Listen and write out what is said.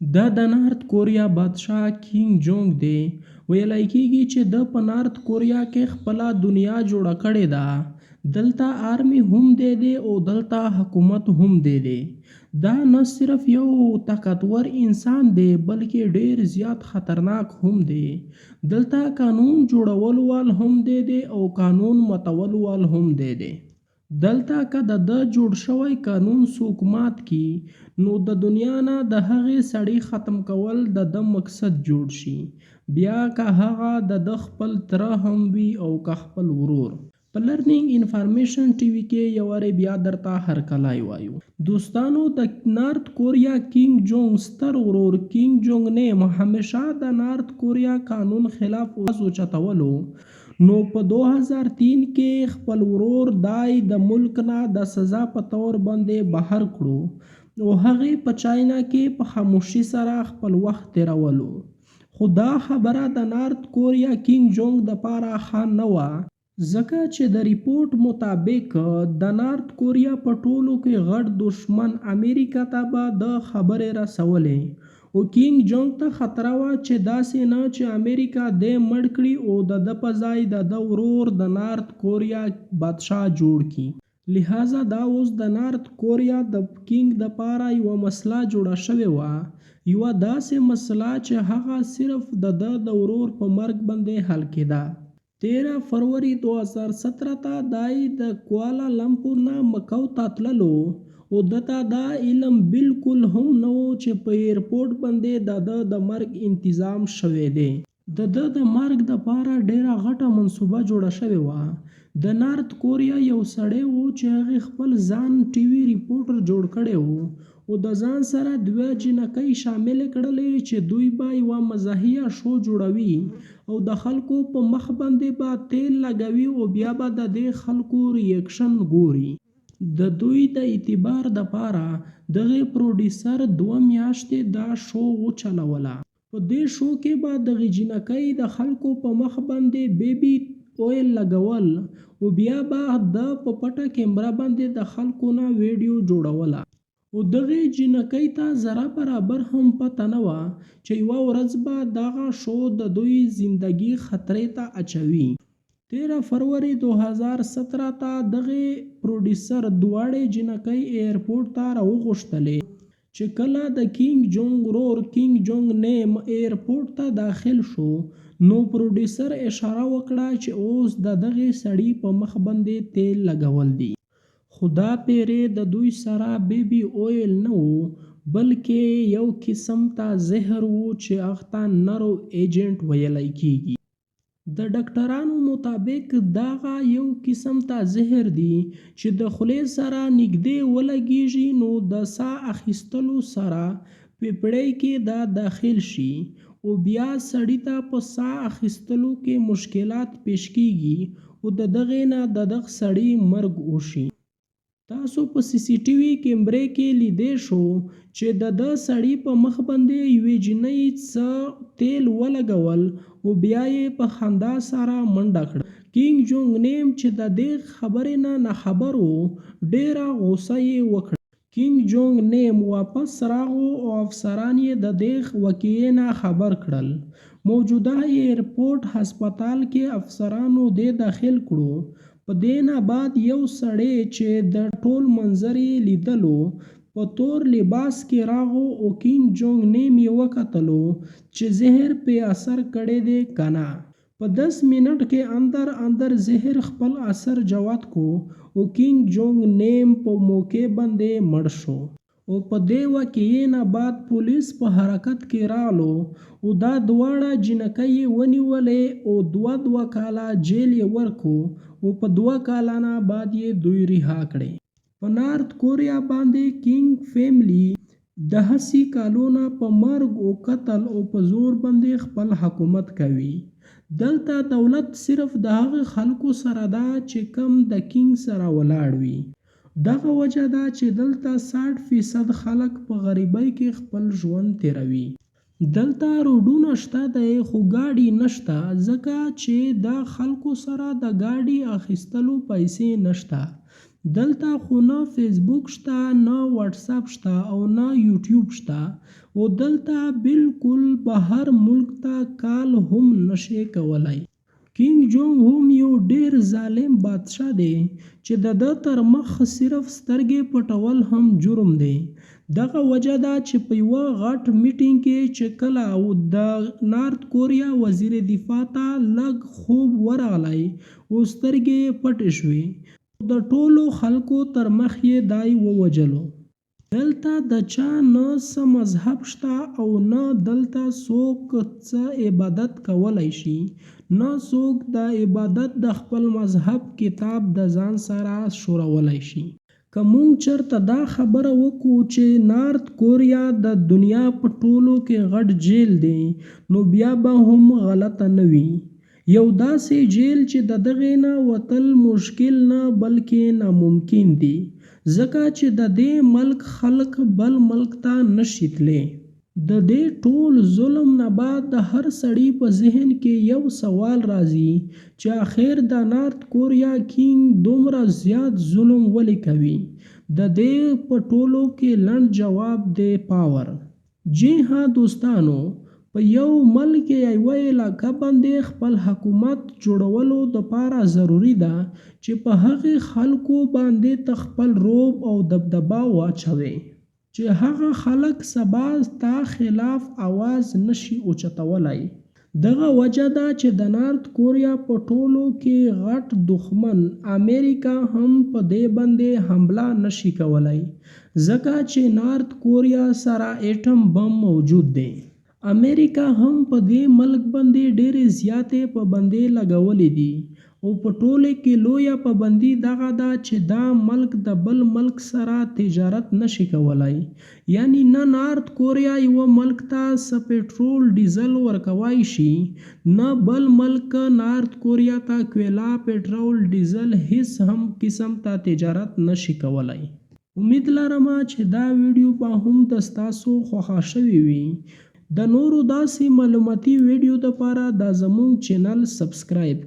دا د نارت کوریا بادشاه کینګ جونګ دی. ویلی کېږي چې د په نارت کوریا کې خپله دنیا جوړه کړې ده. دلته آرمي هم دی او دلته حکومت هم دی. دا نه صرف یو طاقتور انسان دی بلکې ډیر زیات خطرناک هم دی. دلته قانون جوړولو وال هم دی او قانون ماتولو وال هم دی. دلته که د ده جوړ شوی قانون څوک مات کي نو د دنیا نه د هغې سړي ختم کول د ده مقصد جوړ شي، بیا که هغه د ده خپل تره هم وي او که خپل ورور. په لرنینګ انفارمیشن ټي وي کې یو واری بیا درته هرکلی وایو. دوستانو، د نارت کوریا کینګ جونګ ستر ورور کینګ جونګ نیم همیشه د نارت کوریا قانون خلاف آواز اوچتولو، نو په 2003 کې خپل ورور دای د ملک نه د سزا په طور باندې بهر کړو او هغې په چاینا کې په خاموشي سره خپل وخت تیرولو. خو دا خبره د نارت کوریا کینګ جونګ دپاره ښه نه وه، ځکه چې د ریپورټ مطابق د نارت کوریا په ټولو کې غټ دشمن امریکا ته به د خبرې رسولې او کینګ جونګ ته خطره وه چې داسې نه چې امریکا دې مړ کړي او د ده په ځای د ده ورور د نارت کوریا بادشاه جوړ کړي. لہذا دا اوس د نارت کوریا د کینګ دپاره یوه مسله جوړه شوې وه، یوه داسې مسله چې هغه صرف د ده د ورور په مرګ باندې حل کېده. 13 فروری 2017 ته دای د کوالا لمپور نه مکو ته تللو او دته دا علم بالکل هم نه و چې په ایرپورټ باندې د ده د مرګ انتظام شوی دی. د ده د مرګ دپاره ډیره غټه منصوبه جوړه شوې وه. د نارت کوریا یو سړی و چې هغې خپل ځان ټي وي ریپورټر جوړ کړی و او د ځان سره 2 جنکۍ شاملې کړلې چې دوی به یوه مزاحیه شو جوړوي او د خلکو په مخ باندې به تیل لګوي او بیا به د دې خلکو ریاکشن ګوري. د دوی د اعتبار دپاره دغې پروډیوسر 2 میاشتې دا شو وچلوله. په دې شو کې به دغې جنکۍ د خلکو په مخ باندې بیبي اویل لګول او بیا به د په پټه کیمره باندې د خلکو نه ویډیو جوړوله او دغې جنکۍ ته ذره برابر هم پته نه وه چې یوه ورځ به دغه شو د دوی زندګي خطرې ته اچوي. 13 فروری 2017 ته دغې پروډیوسر دواړې جنکۍ ایرپورټ ته راوغوښتلې. چې کله د کینګ جونګ ورور کینګ جونګ نیم ایرپورټ ته داخل شو نو پروډیوسر اشاره وکړه چې اوس د دغې سړي په مخ باندې تیل لګول دي. خو دا پیرې د دوی سره بیبي اویل نه و بلکې یو قسم ته زهر و چې هغه ته نرو ایجنټ ویلی کېږي. د ډاکټرانو مطابق دغه یو قسم ته زهر دی چې د خولې سره نږدې ولګېږي نو د ساه اخیستلو سره پیپړۍ کې دا داخل شي او بیا سړي ته په ساه اخیستلو کې مشکلات پیش کېږي او د دغې نه د دغه سړي مرګ وشي. تاسو په سی سی ټي وي کیمرې کې لیدی شو چې د ده سړي په مخ باندې یوې جنۍ څه تیل ولګول او بیا یې په خندا سره منډه کړه. کینګ جونګ نیم چې د دې خبرې نه خبر و ډیره غوسه یې وکړه. کینګ جونګ نیم واپس راغو او افسران یې د دې واقعې نه خبر کړل. موجوده ایرپورټ هسپتال کې افسرانو دې داخل کړو. په دې نه بعد یو سړی چې د ټول منظر یې لیدلو په تور لباس کې راغو او کینګ جونګ نیم یې وکتلو چې زهر پې اثر کړی دی که نه. په 10 منټ کې اندر زهر خپل اثر جوت کو او کینګ جونګ نیم په موقع باندې مړ شو. او په دې واقعې نه بعد پولیس په حرکت کې رالو او دا دواړه جنکۍ یې ونیولې او 2 کاله جیل یې ورکو او په 2 کاله نه بعد یې دوی رها کړې. په نارت کوریا باندې کینګ فیملی د 80 کالونه په مرګ او قتل او په زور باندې خپل حکومت کوي. دلته دولت صرف د هغه خلکو سره ده چې کم د کینګ سره ولاړ وي. دغه وجه ده چې دلته 60% خلک په غریبۍ کې خپل ژوند تیروي. دلته روډونه شته دی خو ګاډي نشته ځکه چې د خلکو سره د ګاډي اخیستلو پیسې نشته. دلته خو نه فیسبوک شته، نه واتساپ شته او نه یوټیوب شته، او دلته بالکل بهر ملک ته کال هم نشي کولای. کینګ جونګ هم یو ډیر ظالم بادشاه دی چې د ده تر مخ صرف سترګې پټول هم جرم دی. دغه وجه ده چې په یوه غټ میټینګ کې چې کله او د نارت کوریا وزیر دفاع ته لږ خوب ورغلی او سترګې پټې شوې، د ټولو خلکو تر مخ یې دای ووجلو. دلته د چا نه څه مذهب شته او نه دلته څوک څه عبادت کولی شي، نه څوک د عبادت د خپل مذهب کتاب د ځان سره شورولی شي. که مونږ چرته دا خبره وکړو چې نارت کوریا د دنیا په ټولو کې غټ جیل دی، نو بیا به هم غلطه نه وي. یو داسې جیل چې د دغې نه وتل مشکل نه بلکې ناممکن دی، ځکه چې د دې ملک خلک بل ملک ته نشي تللی. د دې ټول ظلم نه بعد د هر سړي په ذهن کې یو سوال راځي چې آخر د نارت کوریا کینګ دومره زیات ظلم ولې کوي؟ د دې په ټولو کې لنډ جواب دی پاور. جی ها دوستانو، په یو ملک یا یوه علاقه باندې خپل حکومت جوړولو دپاره ضروري ده چې په هغې خلکو باندې ته خپل رعب او دبدبه واچوې چې هغه خلک سبا ستا خلاف آواز نشي اوچتولی. دغه وجه ده چې د نارت کوریا په ټولو کې غټ دښمن امریکا هم په دې باندې حمله نشي کولی، ځکه چې نارت کوریا سره ایټم بم موجود دی. امریکا هم په دې ملک باندې ډېرې زیاتې پابندۍ لګولې دي او په ټوله کې لویه پابندي دغه ده چې دا ملک د بل ملک سره تجارت نشي کولی. یعنی نه نارت کوریا یوه ملک ته څه پټرول ډیزل ورکوای شي، نه بل ملک نارت کوریا ته کویلا پټرول ډیزل هیڅ هم قسم ته تجارت نشي کولی. امید لرم چې دا ویډیو به هم د ستاسو خوښه شوې وي. د نورو داسې معلوماتي ویډیو دپاره دا زموږ چینل سبسکرایب